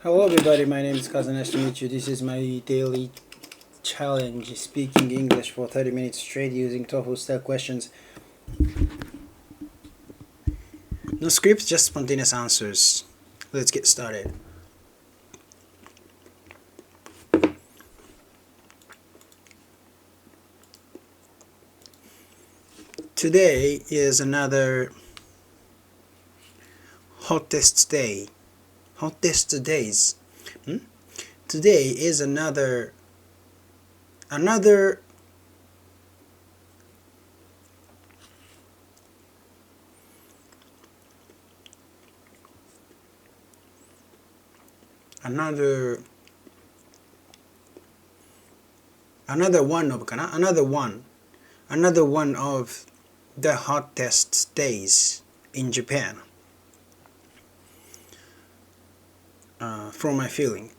Hello everybody, my name is Kaza. Nice to meet you. This is my daily challenge, speaking English for 30 minutes straight using TOEFL style questions. No scripts, just spontaneous answers. Let's get started. Today is another hottest day. Hottest days. Today is another another another another one of another one of the hottest days in Japan. From my feeling.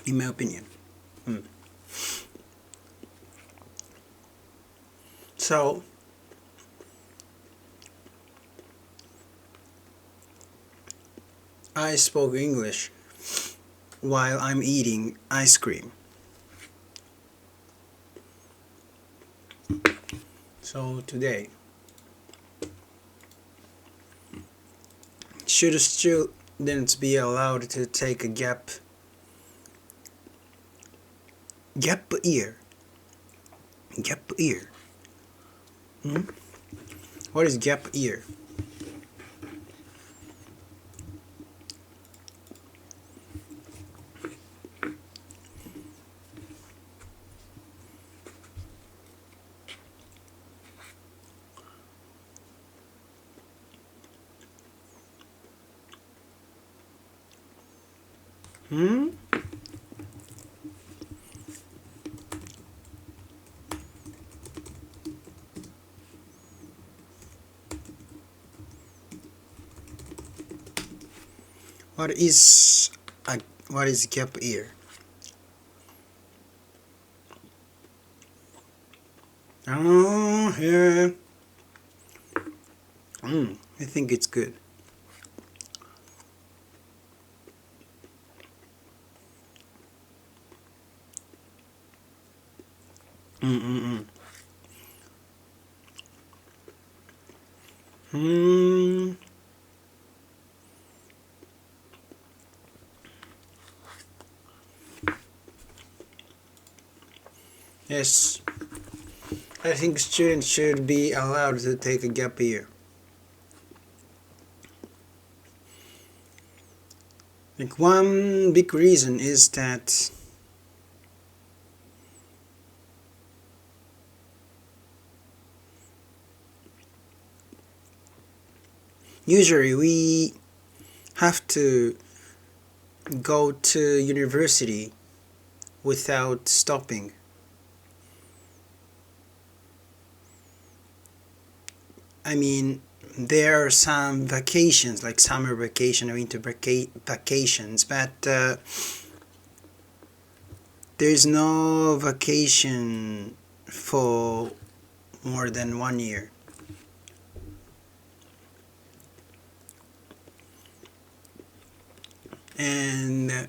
In my opinion. So, I spoke English while I'm eating ice cream. So today, should students be allowed to take a gap year? Gap year. What is gap year? What is gap year? Oh, yeah. I think it's good. Yes, I think students should be allowed to take a gap year. Like one big reason is that usually we have to go to university without stopping. I mean, there are some vacations like summer vacation or winter vacations, but there's no vacation for more than 1 year. And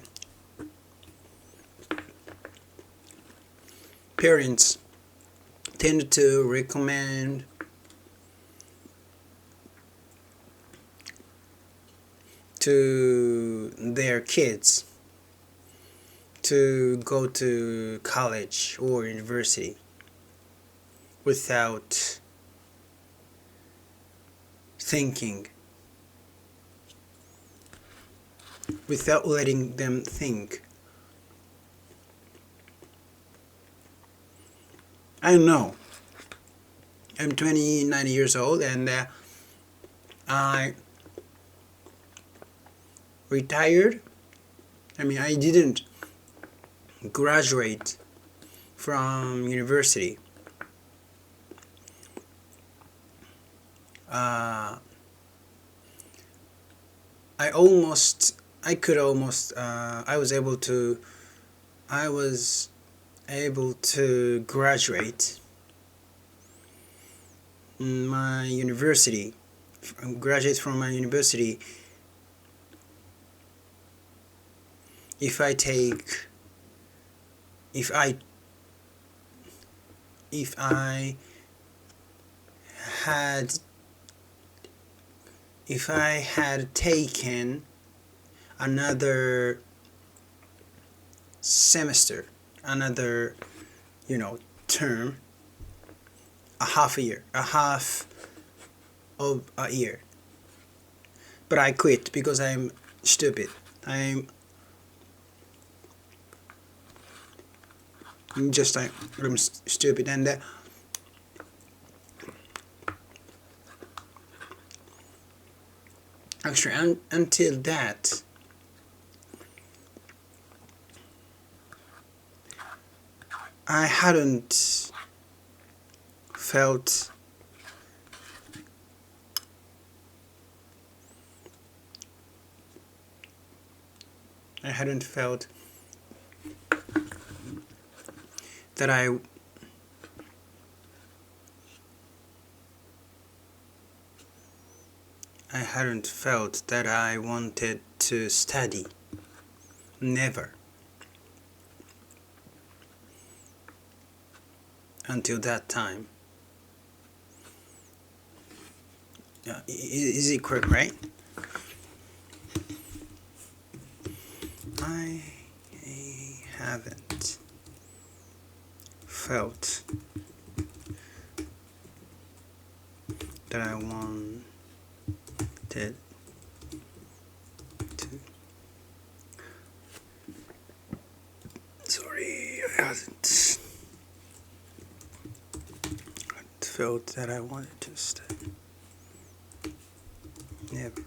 parents tend to recommend to their kids to go to college or university without thinking, without letting them think. I know. I'm 29 years old and I retired. I mean, I didn't graduate from university. I was able to graduate my university, graduate from my university, if I had taken another semester, another term, a half of a year, but I quit because I'm stupid. I'm stupid, and actually until that I hadn't felt that I hadn't felt that I wanted to study. Never. Until that time. Is it correct, right? I haven't felt that I wanted to I hadn't felt that I wanted to study. Never.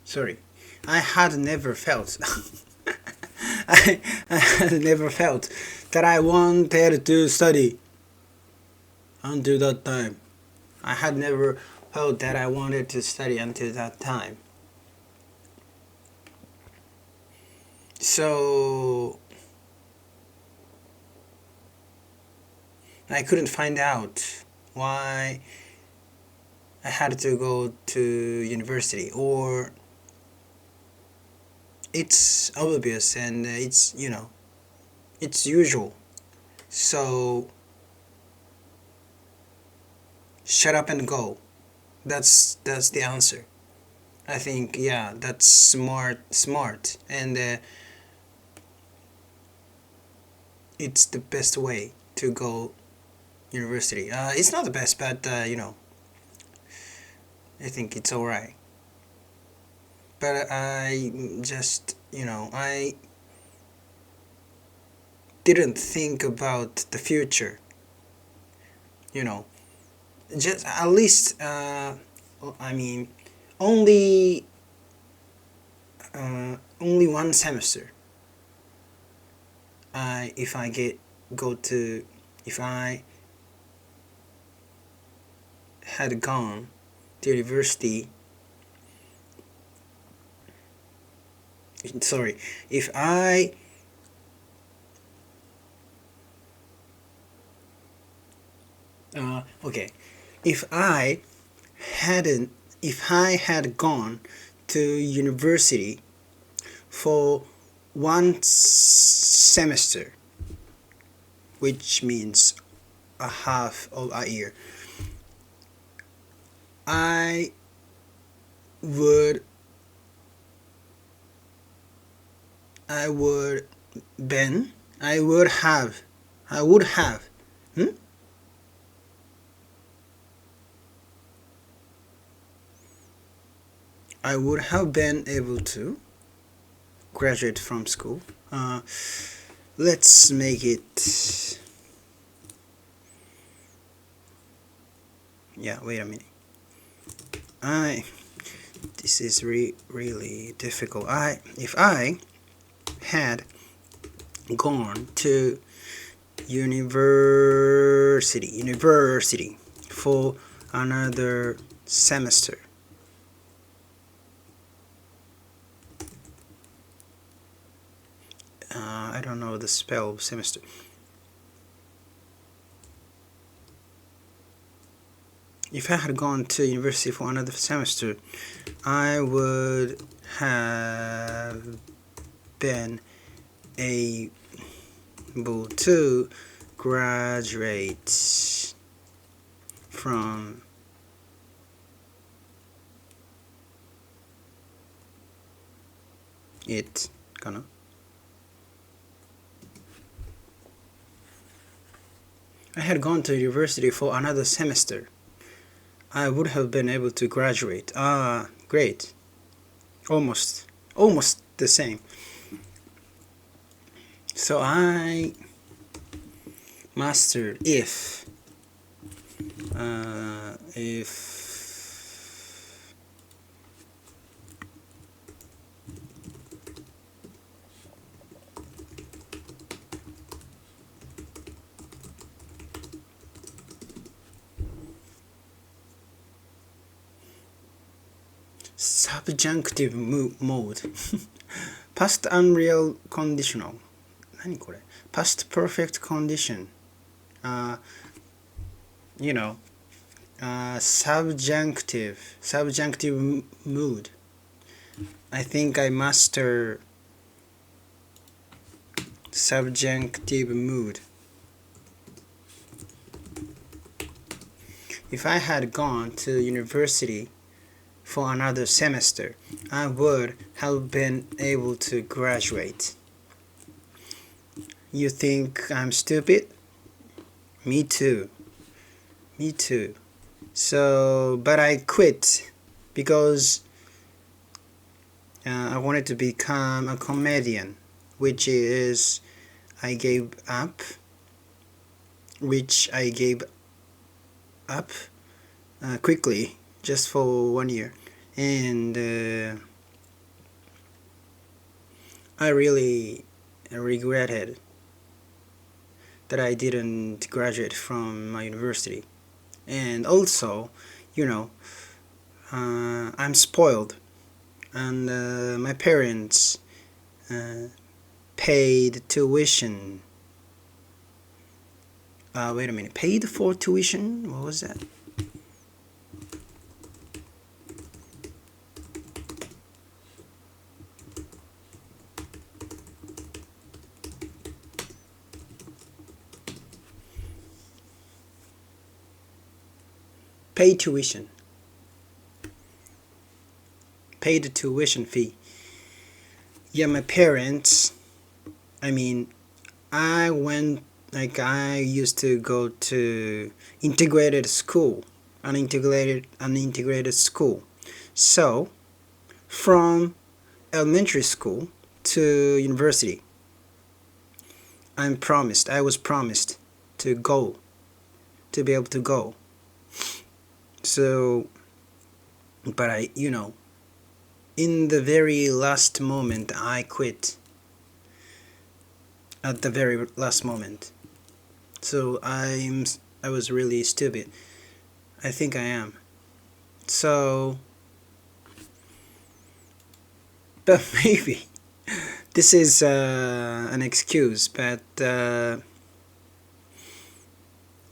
Sorry, I had never felt I had never felt that I wanted to study until that time. I had never felt that I wanted to study until that time. So I couldn't find out why I had to go to university, or it's obvious and it's it's usual. So shut up and go. That's the answer. I think, yeah, that's smart, and it's the best way to go university. It's not the best, but I think it's alright. But I just, I didn't think about the future. Just at least, I mean, only one semester. If I had gone to university, sorry, if I okay, if I had gone to university for one semester, which means a half of a year, I would have I would have been able to graduate from school. Let's make it. Yeah, wait a minute. This is really difficult. If I had gone to university, for another semester. I don't know the spell of semester. If I had gone to university for another semester, I would have been able to graduate from it. I had gone to university for another semester, I would have been able to graduate. Ah, great. Almost the same. So I mastered if subjunctive mode past unreal conditional 何これ past perfect condition subjunctive mood. I think I master subjunctive mood. If I had gone to university for another semester, I would have been able to graduate. You think I'm stupid? Me too. So, but I quit because I wanted to become a comedian, which I gave up quickly, just for 1 year, and I really regretted that I didn't graduate from my university. And also, I'm spoiled, and my parents paid tuition. Wait a minute, paid for tuition? What was that? Paid tuition. Paid the tuition fee. Yeah, my parents, I used to go to integrated school, an integrated school. So, from elementary school to university, I was promised to be able to go. So, but in the very last moment, I quit. At the very last moment. So I was really stupid. I think I am. So, but maybe this is an excuse, but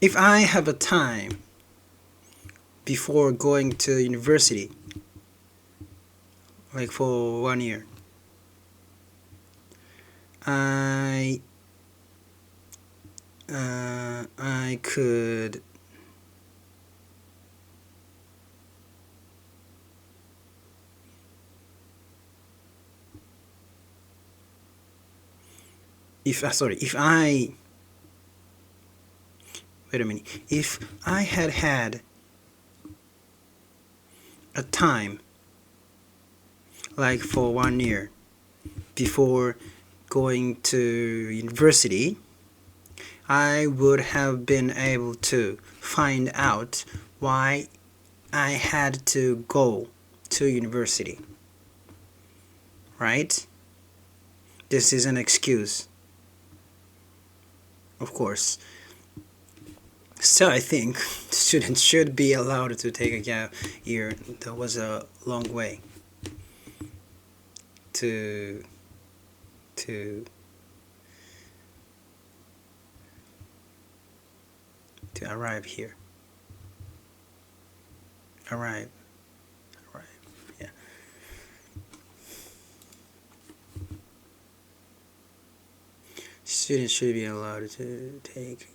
if I have a time before going to university, like for 1 year, I could if I had a time like for 1 year before going to university, I would have been able to find out why I had to go to university. Right? This is an excuse, of course. So I think students should be allowed to take a gap year. That was a long way to to to arrive here. Arrive, arrive. Yeah. Students should be allowed to take a gap.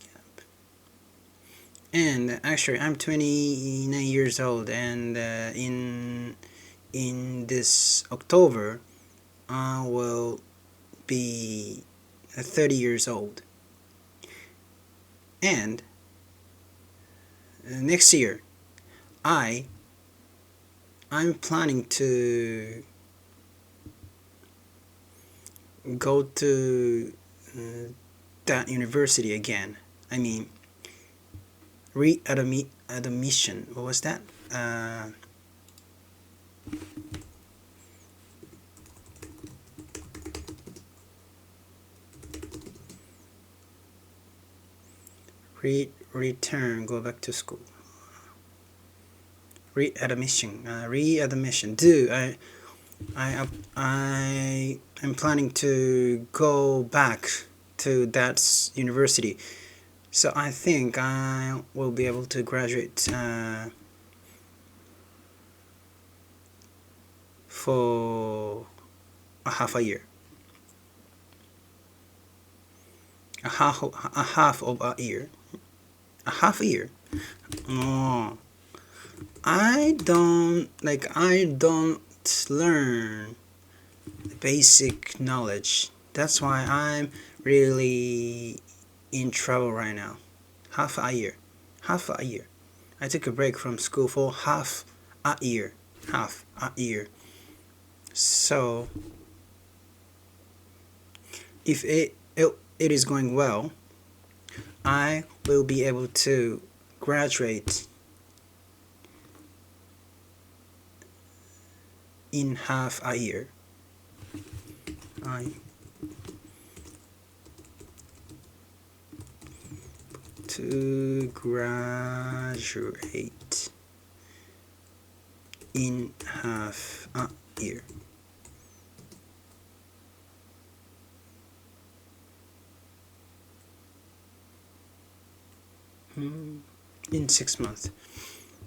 And actually, I'm 29 years old, and in this October, I will be 30 years old. And next year, I'm planning to go to that university again. I mean, admission. What was that? Return. Go back to school. Readmission. Readmission. I'm planning to go back to that university. So I think I will be able to graduate for a half a year. A half of a year. A half a year. Oh, I don't learn basic knowledge. That's why I'm really in trouble right now. Half a year. Half a year. I took a break from school for half a year. Half a year. So if it is going well, I will be able to graduate in half a year. To graduate in half a year. In 6 months.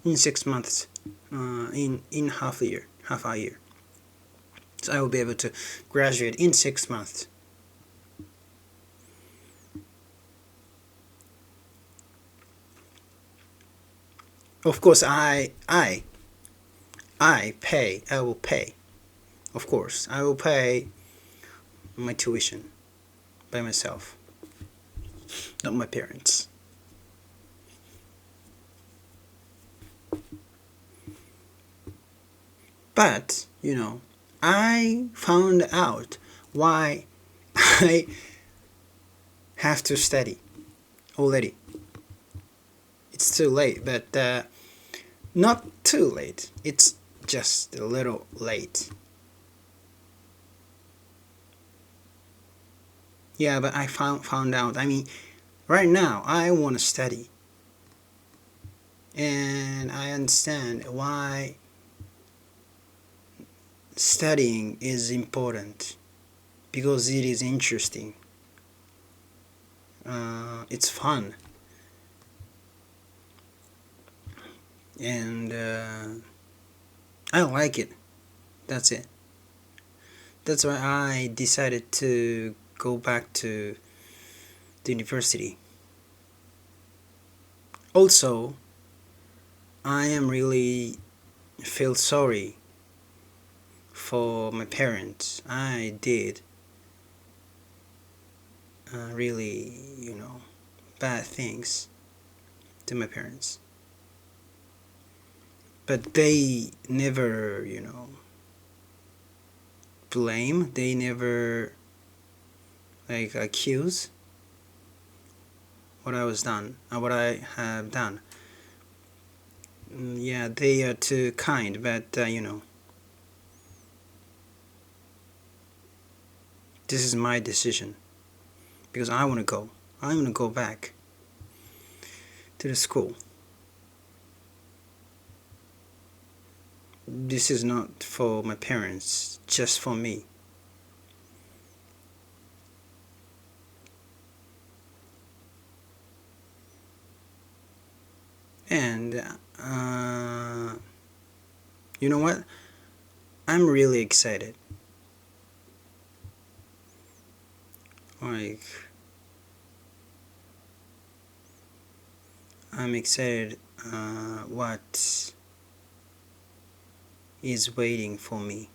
In 6 months. In half a year. Half a year. So I will be able to graduate in 6 months. Of course, I will pay. Of course, I will pay my tuition by myself, not my parents. But, I found out why I have to study already. It's too late, but not too late. It's just a little late. Yeah, but I found out. I mean, right now I want to study, and I understand why studying is important, because it is interesting. It's fun, and I like it. That's it. That's why I decided to go back to the university. Also, I am really feel sorry for my parents. I did really, bad things to my parents. But they never, blame. They never accuse what I have done. Yeah, they are too kind, but this is my decision, because I want to go. I want to go back to the school. This is not for my parents, just for me. And you know what? I'm really excited. Like, I'm excited what is waiting for me.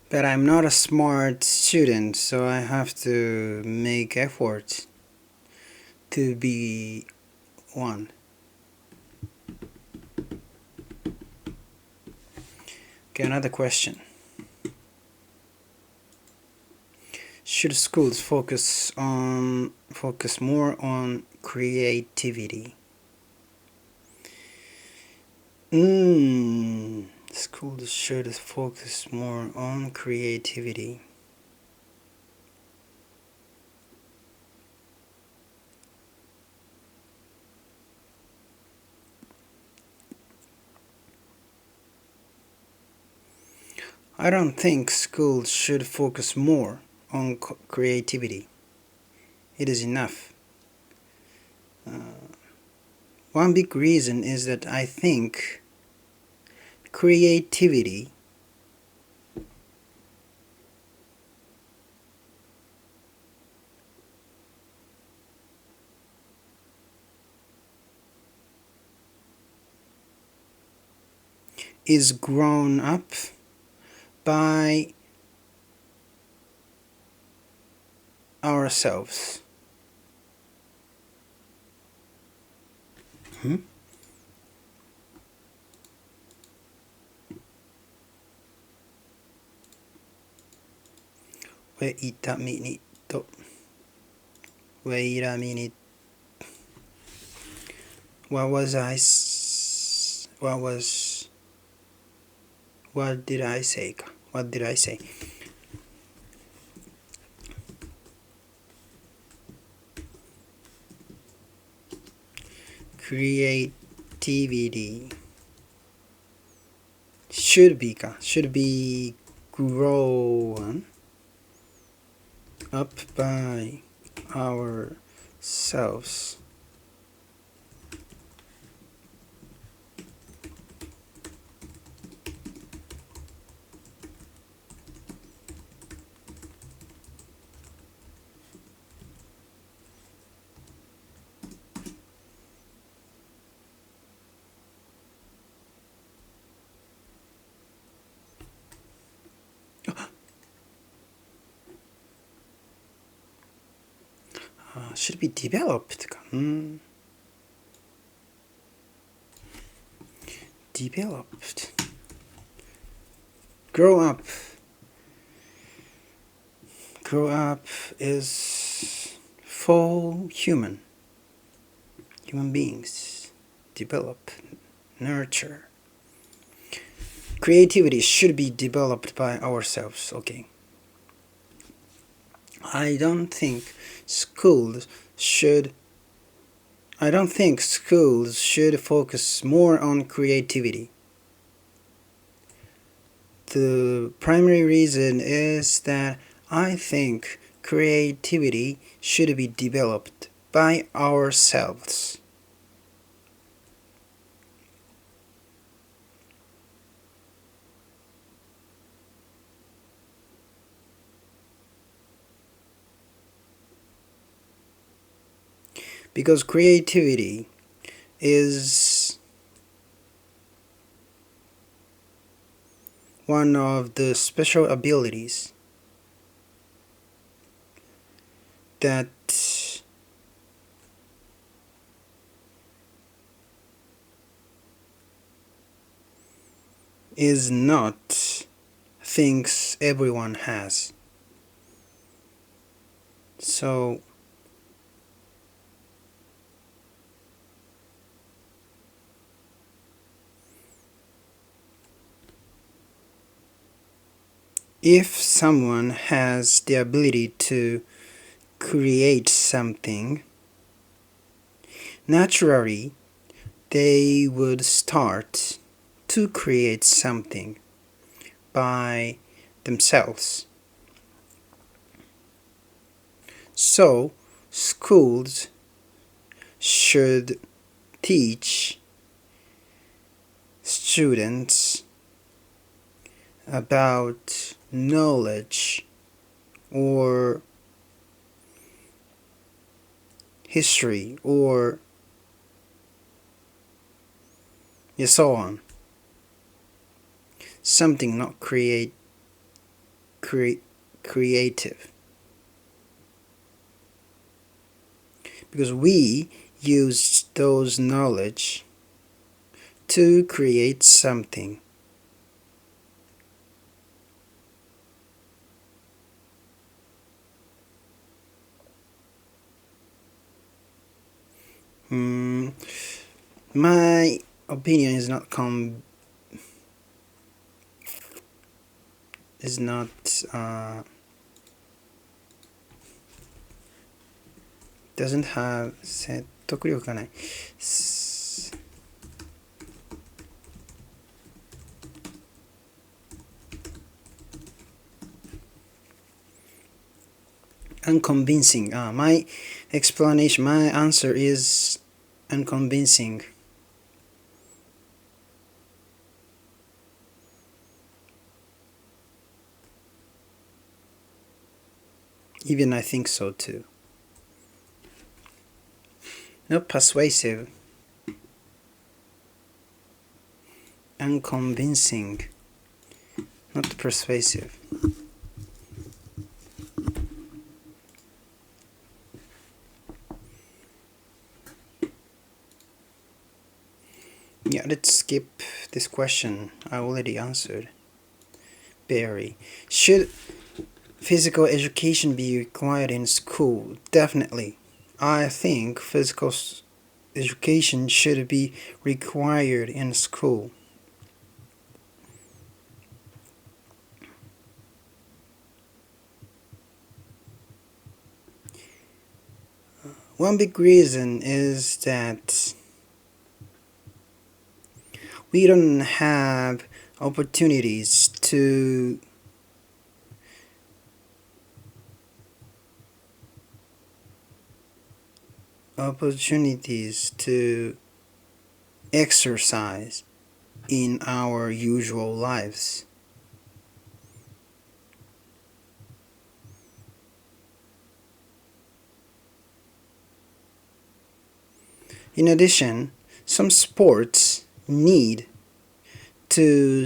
But I'm not a smart student, so I have to make effort to be one. Okay, another question. Should schools focus more on creativity? Schools should focus more on creativity. I don't think schools should focus more on creativity. It is enough. One big reason is that I think creativity is grown up by ourselves. Wait a minute. Wait a minute. What did I say? What did I say? Creativity should be grown up by ourselves. Should be developed. Developed. Grow up. Grow up is for human beings. Develop, nurture. Creativity should be developed by ourselves. Okay. I don't think schools should focus more on creativity. The primary reason is that I think creativity should be developed by ourselves. Because creativity is one of the special abilities that is not things everyone has. So If someone has the ability to create something, naturally they would start to create something by themselves. So, schools should teach students about knowledge or history or so on. Something not creative. Because we use those knowledge to create something. My opinion is not doesn't have 説得力がない。Unconvincing. My explanation, my answer is unconvincing. Even I think so too. Not persuasive. Unconvincing. Not persuasive. Yeah, let's skip this question. I already answered. Barry. Should physical education be required in school? Definitely. I think physical education should be required in school. One big reason is that we don't have opportunities to exercise in our usual lives. In addition, some sports need some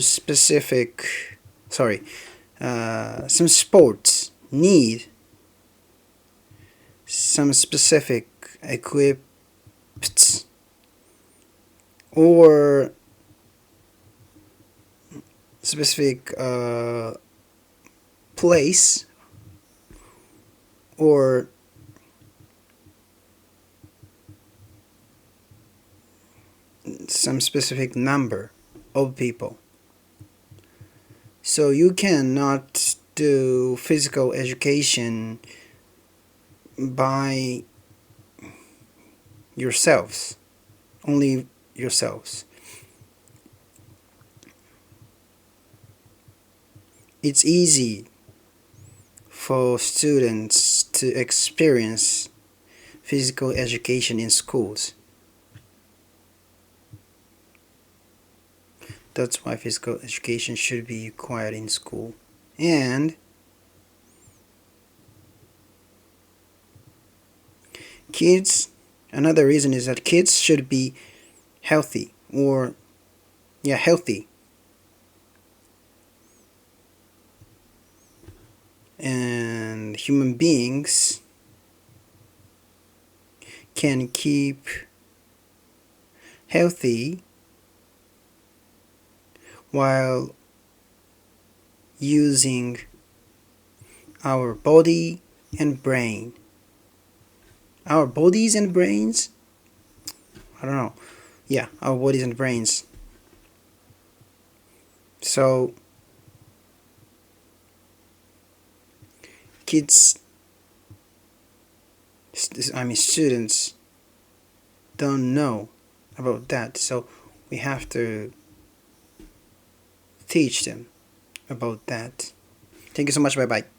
sports need some specific equips or specific place or some specific number of people. So you cannot do physical education by yourselves, only yourselves. It's easy for students to experience physical education in schools. That's why physical education should be required in school. And another reason is that kids should be healthy. And human beings can keep healthy while using our body and brain. Our bodies and brains? I don't know. Yeah, our bodies and brains. So kids, students don't know about that, so we have to teach them about that. Thank you so much. Bye bye.